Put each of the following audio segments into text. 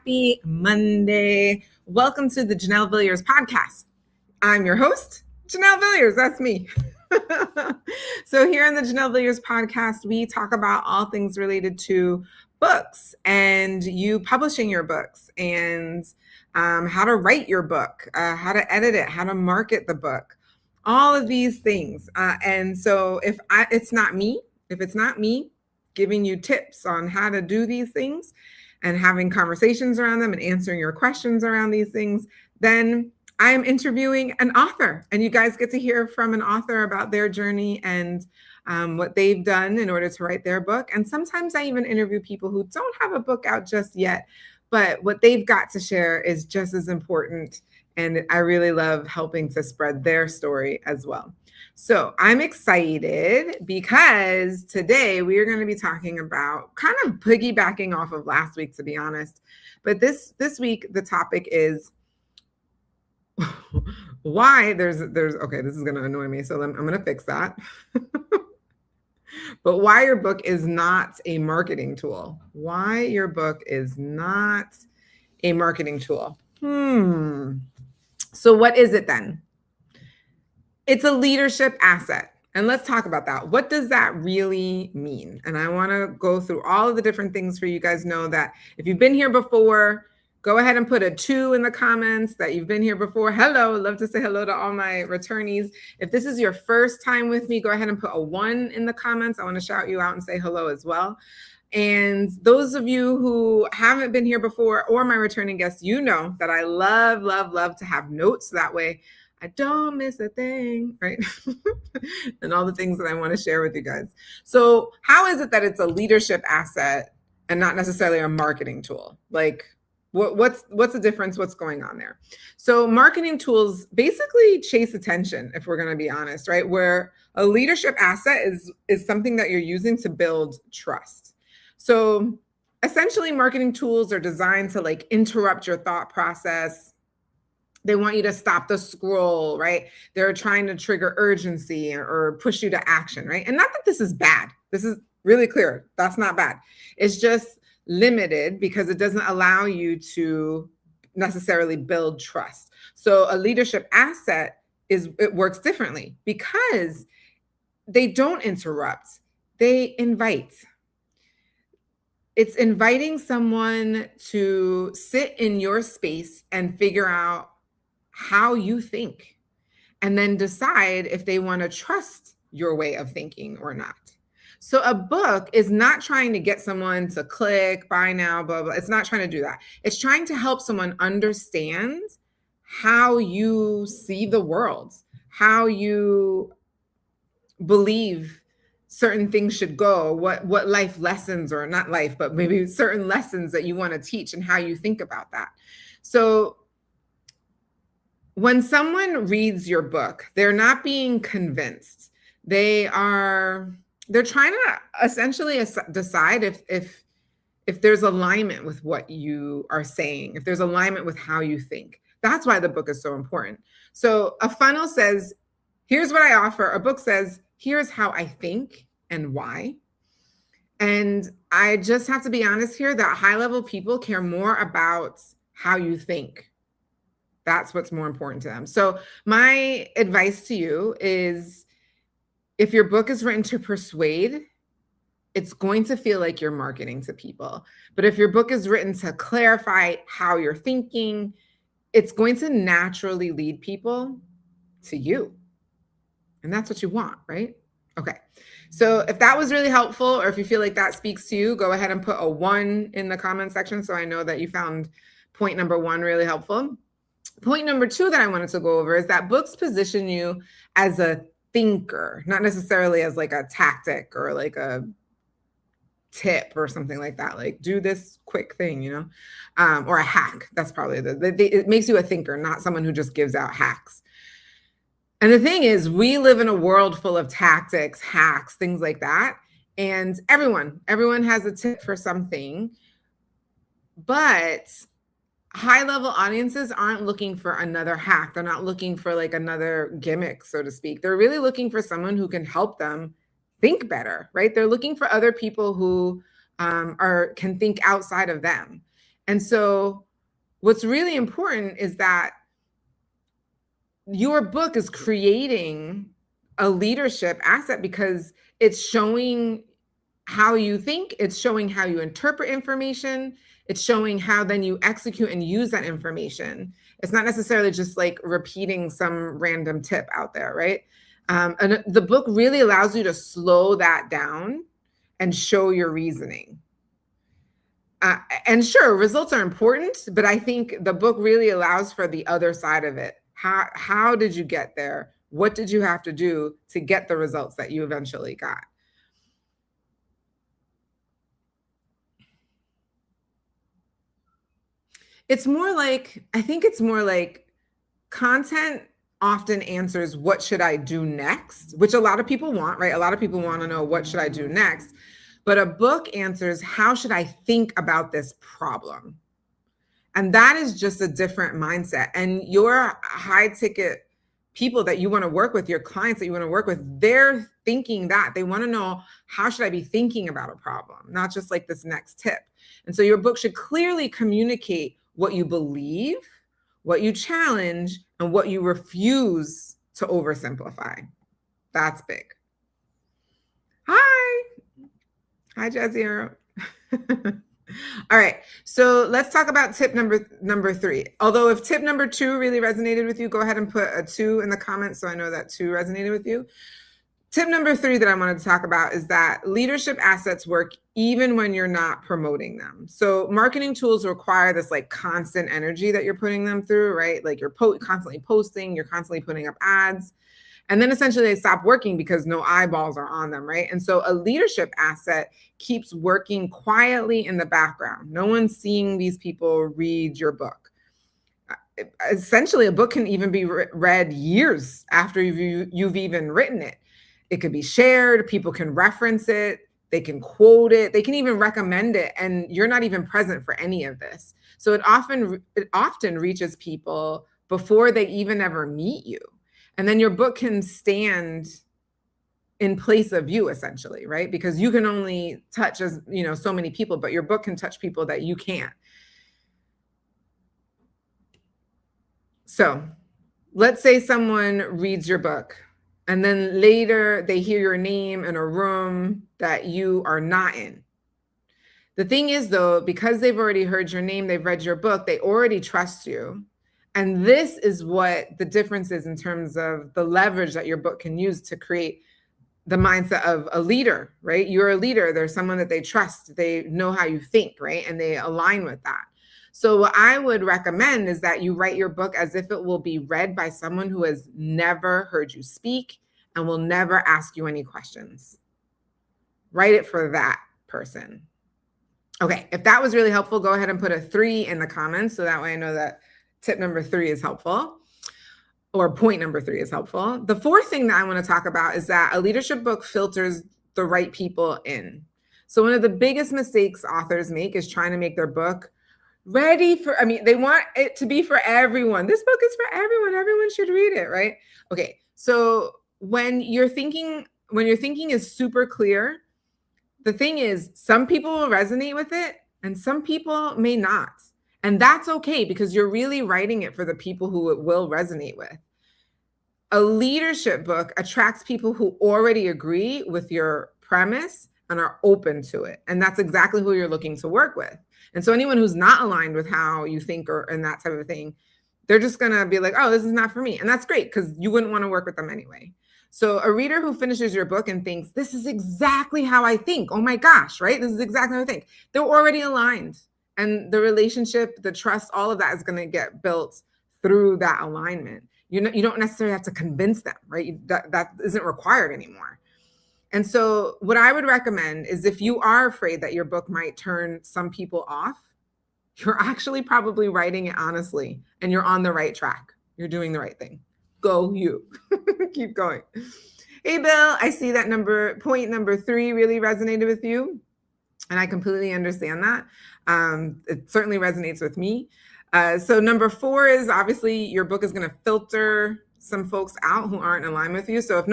Happy Monday. Welcome to the Janelle Villiers Podcast. I'm your host, Janelle Villiers. That's me. So here on the Janelle Villiers Podcast, we talk about all things related to books and you publishing your books and how to write your book, how to edit it, how to market the book, all of these things. And so if it's not me giving you tips on how to do these things and having conversations around them and answering your questions around these things, then I am interviewing an author, and you guys get to hear from an author about their journey and what they've done in order to write their book. And sometimes I even interview people who don't have a book out just yet, but what they've got to share is just as important. And I really love helping to spread their story as well. So I'm excited because today we are going to be talking about kind of piggybacking off of last week, to be honest. But this week, the topic is why there's okay, this is going to annoy me. So I'm going to fix that. But why your book is not a marketing tool. Why your book is not a marketing tool. So what is it then? It's a leadership asset. And let's talk about that. What does that really mean? And I want to go through all of the different things for you guys know that if you've been here before, go ahead and put a 2 in the comments that you've been here before. Hello. Love to say hello to all my returnees. If this is your first time with me, go ahead and put a 1 in the comments. I want to shout you out and say hello as well. And those of you who haven't been here before or my returning guests, you know that I love to have notes. That way I don't miss a thing, right? And all the things that I want to share with you guys. So how is it that it's a leadership asset and not necessarily a marketing tool? Like what's the difference? What's going on there? So marketing tools basically chase attention, if we're going to be honest, right? Where a leadership asset is something that you're using to build trust. So essentially marketing tools are designed to like interrupt your thought process. They want you to stop the scroll, right? They're trying to trigger urgency or push you to action, right? And not that this is bad. This is really clear. That's not bad. It's just limited because it doesn't allow you to necessarily build trust. So a leadership asset it works differently because they don't interrupt. They invite. It's inviting someone to sit in your space and figure out how you think, and then decide if they want to trust your way of thinking or not. So a book is not trying to get someone to click, buy now, blah, blah. It's not trying to do that. It's trying to help someone understand how you see the world, how you believe certain things should go, what life lessons, or not life, but maybe certain lessons that you want to teach and how you think about that. So when someone reads your book, they're not being convinced. They're trying to essentially decide if there's alignment with what you are saying, if there's alignment with how you think. That's why the book is so important. So a funnel says, here's what I offer. A book says, here's how I think and why. And I just have to be honest here that high-level people care more about how you think. That's what's more important to them. So my advice to you is, if your book is written to persuade, it's going to feel like you're marketing to people. But if your book is written to clarify how you're thinking, it's going to naturally lead people to you. And that's what you want, right? Okay. So if that was really helpful, or if you feel like that speaks to you, go ahead and put a 1 in the comment section so I know that you found point number 1 really helpful. Point number 2 that I wanted to go over is that books position you as a thinker, not necessarily as like a tactic or like a tip or something like that. Like, do this quick thing, or a hack. That's probably it makes you a thinker, not someone who just gives out hacks. And the thing is, we live in a world full of tactics, hacks, things like that. And everyone has a tip for something, but high-level audiences aren't looking for another hack. They're not looking for like another gimmick, so to speak. They're really looking for someone who can help them think better, right? They're looking for other people who can think outside of them. And so what's really important is that your book is creating a leadership asset because it's showing how you think, it's showing how you interpret information, it's showing how then you execute and use that information. It's not necessarily just like repeating some random tip out there, right? And the book really allows you to slow that down and show your reasoning. And sure, results are important, but I think the book really allows for the other side of it. How did you get there? What did you have to do to get the results that you eventually got? I think it's more like content often answers what should I do next, which a lot of people want, right? A lot of people want to know what should I do next. But a book answers how should I think about this problem? And that is just a different mindset. And your high ticket people that you want to work with, your clients that you want to work with, they're thinking that they want to know how should I be thinking about a problem, not just like this next tip. And so your book should clearly communicate what you believe, what you challenge, and what you refuse to oversimplify. That's big. Hi, Jaziera. All right, so let's talk about tip number 3. Although if tip number 2 really resonated with you, go ahead and put a 2 in the comments so I know that 2 resonated with you. Tip number 3 that I wanted to talk about is that leadership assets work even when you're not promoting them. So marketing tools require this like constant energy that you're putting them through, right? Like you're constantly posting, you're constantly putting up ads. And then essentially they stop working because no eyeballs are on them, right? And so a leadership asset keeps working quietly in the background. No one's seeing these people read your book. Essentially, a book can even be read years after you've even written it. It could be shared, people can reference it, they can quote it, they can even recommend it, and you're not even present for any of this. So it often reaches people before they even ever meet you. And then your book can stand in place of you, essentially, right? Because you can only touch so many people, but your book can touch people that you can't. So let's say someone reads your book and then later they hear your name in a room that you are not in. The thing is, though, because they've already heard your name, they've read your book, they already trust you. And this is what the difference is in terms of the leverage that your book can use to create the mindset of a leader, right? You're a leader. There's someone that they trust. They know how you think, right? And they align with that. So what I would recommend is that you write your book as if it will be read by someone who has never heard you speak and will never ask you any questions. Write it for that person. Okay, if that was really helpful, go ahead and put a 3 in the comments so that way I know that tip number 3 is helpful, or point number 3 is helpful. The 4th thing that I want to talk about is that a leadership book filters the right people in. So one of the biggest mistakes authors make is trying to make their book ready for, they want it to be for everyone. This book is for everyone. Everyone should read it, right? Okay, so when your thinking is super clear, the thing is, some people will resonate with it and some people may not. And that's okay because you're really writing it for the people who it will resonate with. A leadership book attracts people who already agree with your premise and are open to it. And that's exactly who you're looking to work with. And so anyone who's not aligned with how you think and that type of thing, they're just going to be like, oh, this is not for me. And that's great because you wouldn't want to work with them anyway. So a reader who finishes your book and thinks, this is exactly how I think. Oh my gosh, right? This is exactly how I think. They're already aligned. And the relationship, the trust, all of that is going to get built through that alignment. You don't necessarily have to convince them, right? That isn't required anymore. And so what I would recommend is if you are afraid that your book might turn some people off, you're actually probably writing it honestly and you're on the right track. You're doing the right thing. Go you. Keep going. Hey, Bill, I see that point number 3 really resonated with you. And I completely understand that. It certainly resonates with me. So number 4 is obviously your book is going to filter some folks out who aren't in line with you. So if point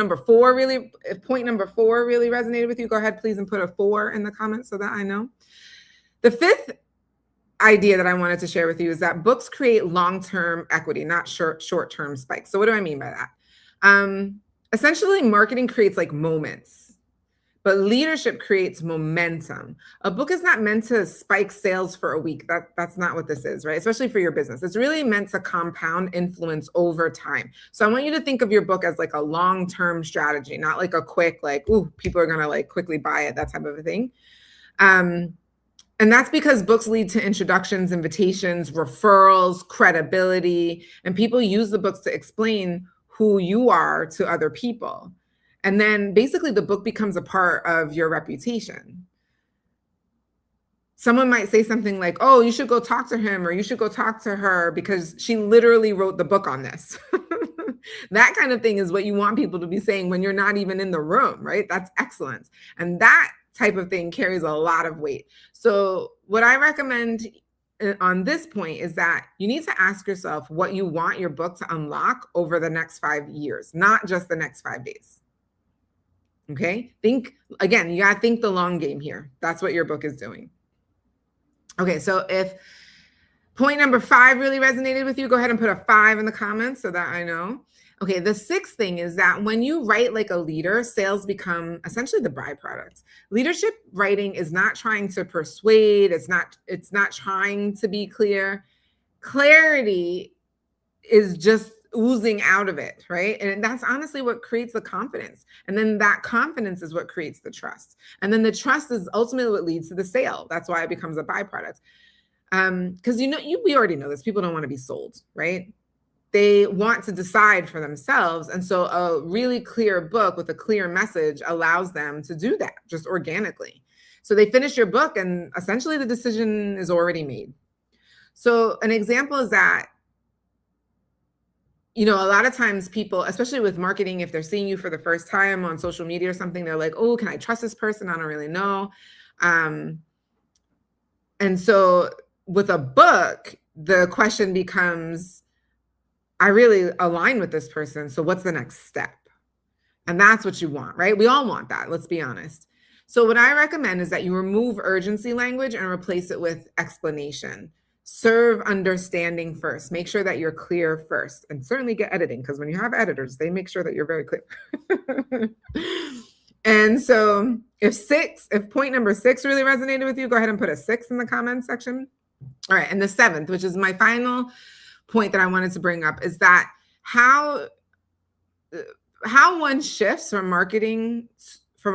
number 4 really resonated with you, go ahead, please, and put a 4 in the comments so that I know. The 5th idea that I wanted to share with you is that books create long-term equity, not short-term spikes. So what do I mean by that? Essentially, marketing creates like moments, but leadership creates momentum. A book is not meant to spike sales for a week. That's not what this is, right? Especially for your business. It's really meant to compound influence over time. So I want you to think of your book as like a long-term strategy, not like a quick, like, ooh, people are gonna like quickly buy it, that type of a thing. And that's because books lead to introductions, invitations, referrals, credibility, and people use the books to explain who you are to other people. And then basically the book becomes a part of your reputation. Someone might say something like, oh, you should go talk to him or you should go talk to her because she literally wrote the book on this. That kind of thing is what you want people to be saying when you're not even in the room, right? That's excellence. And that type of thing carries a lot of weight. So what I recommend on this point is that you need to ask yourself what you want your book to unlock over the next 5 years, not just the next 5 days. Okay? Think, again, you got to think the long game here. That's what your book is doing. Okay, so if point number 5 really resonated with you, go ahead and put a 5 in the comments so that I know. Okay, the 6th thing is that when you write like a leader, sales become essentially the byproduct. Leadership writing is not trying to persuade, it's not trying to be clear. Clarity is just oozing out of it, right? And that's honestly what creates the confidence. And then that confidence is what creates the trust. And then the trust is ultimately what leads to the sale. That's why it becomes a byproduct. Because we already know this. People don't want to be sold, right? They want to decide for themselves. And so a really clear book with a clear message allows them to do that just organically. So they finish your book and essentially the decision is already made. So an example is that, a lot of times people, especially with marketing, if they're seeing you for the first time on social media or something, they're like, oh, can I trust this person? I don't really know. And so with a book, the question becomes, I really align with this person. So what's the next step? And that's what you want, right? We all want that. Let's be honest. So what I recommend is that you remove urgency language and replace it with explanation. Serve understanding first. Make sure that you're clear first, and certainly get editing, because when you have editors, they make sure that you're very clear. And so if point number 6 really resonated with you, go ahead and put a 6 in the comments section. All right. And the 7th, which is my final point that I wanted to bring up, is that how one shifts from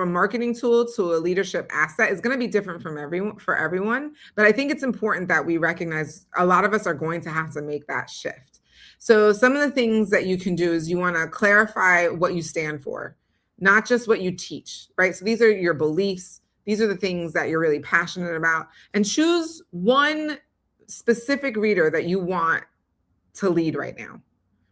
a marketing tool to a leadership asset is going to be different for everyone. But I think it's important that we recognize a lot of us are going to have to make that shift. So some of the things that you can do is you want to clarify what you stand for, not just what you teach, right? So these are your beliefs. These are the things that you're really passionate about, and choose one specific reader that you want to lead right now.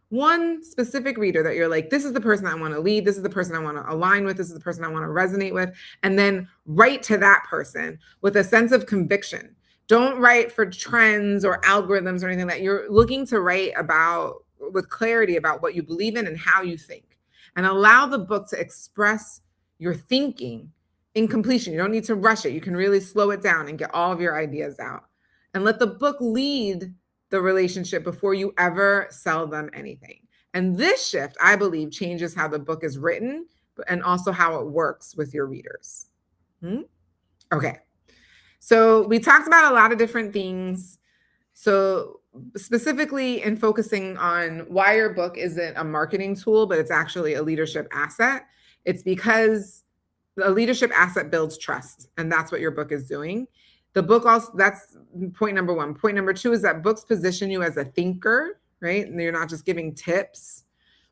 One specific reader that you're like, this is the person I want to lead. This is the person I want to align with. This is the person I want to resonate with. And then write to that person with a sense of conviction. Don't write for trends or algorithms or anything like that. You're looking to write about with clarity about what you believe in and how you think, and allow the book to express your thinking in completion. You don't need to rush it. You can really slow it down and get all of your ideas out, and let the book lead the relationship before you ever sell them anything. And this shift, I believe, changes how the book is written and also how it works with your readers. Okay. So we talked about a lot of different things. So specifically in focusing on why your book isn't a marketing tool, but it's actually a leadership asset. It's because a leadership asset builds trust, and that's what your book is doing. The book also, that's point number 1. Point number 2 is that books position you as a thinker, right? And you're not just giving tips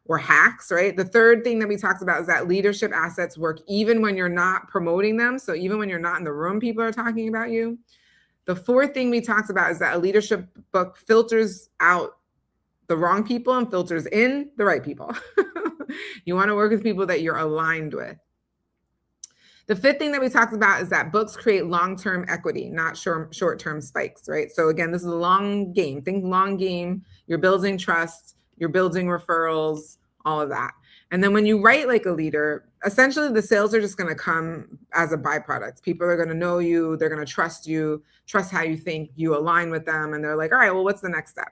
or hacks, right? The third thing that we talked about is that leadership assets work even when you're not promoting them. So even when you're not in the room, people are talking about you. The fourth thing we talked about is that a leadership book filters out the wrong people and filters in the right people. You want to work with people that you're aligned with. The fifth thing that we talked about is that books create long-term equity, not short-term spikes, right? So again, this is a long game. Think long game. You're building trust. You're building referrals, all of that. And then when you write like a leader, essentially the sales are just going to come as a byproduct. People are going to know you, they're going to trust how you think, you align with them, and they're like, all right, well, what's the next step?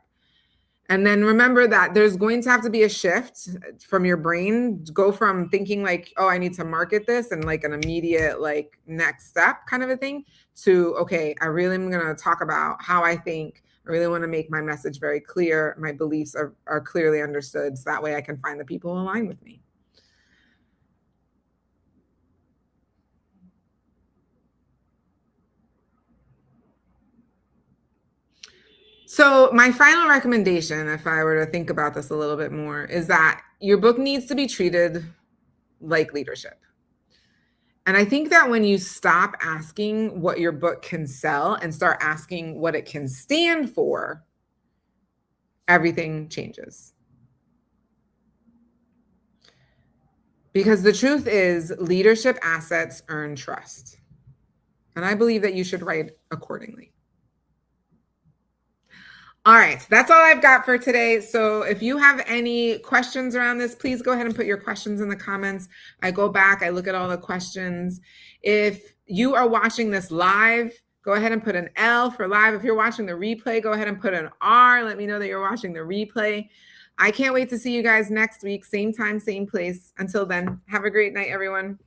And then remember that there's going to have to be a shift from your brain, go from thinking like, oh, I need to market this and like an immediate like next step kind of a thing to, okay, I really am going to talk about how I think. I really want to make my message very clear. My beliefs are clearly understood. So that way I can find the people who align with me. So my final recommendation, if I were to think about this a little bit more, is that your book needs to be treated like leadership. And I think that when you stop asking what your book can sell and start asking what it can stand for, everything changes. Because the truth is, leadership assets earn trust. And I believe that you should write accordingly. All right, that's all I've got for today. So if you have any questions around this, please go ahead and put your questions in the comments. I go back, I look at all the questions. If you are watching this live, go ahead and put an L for live. If you're watching the replay, go ahead and put an R. Let me know that you're watching the replay. I can't wait to see you guys next week. Same time, same place. Until then, have a great night, everyone.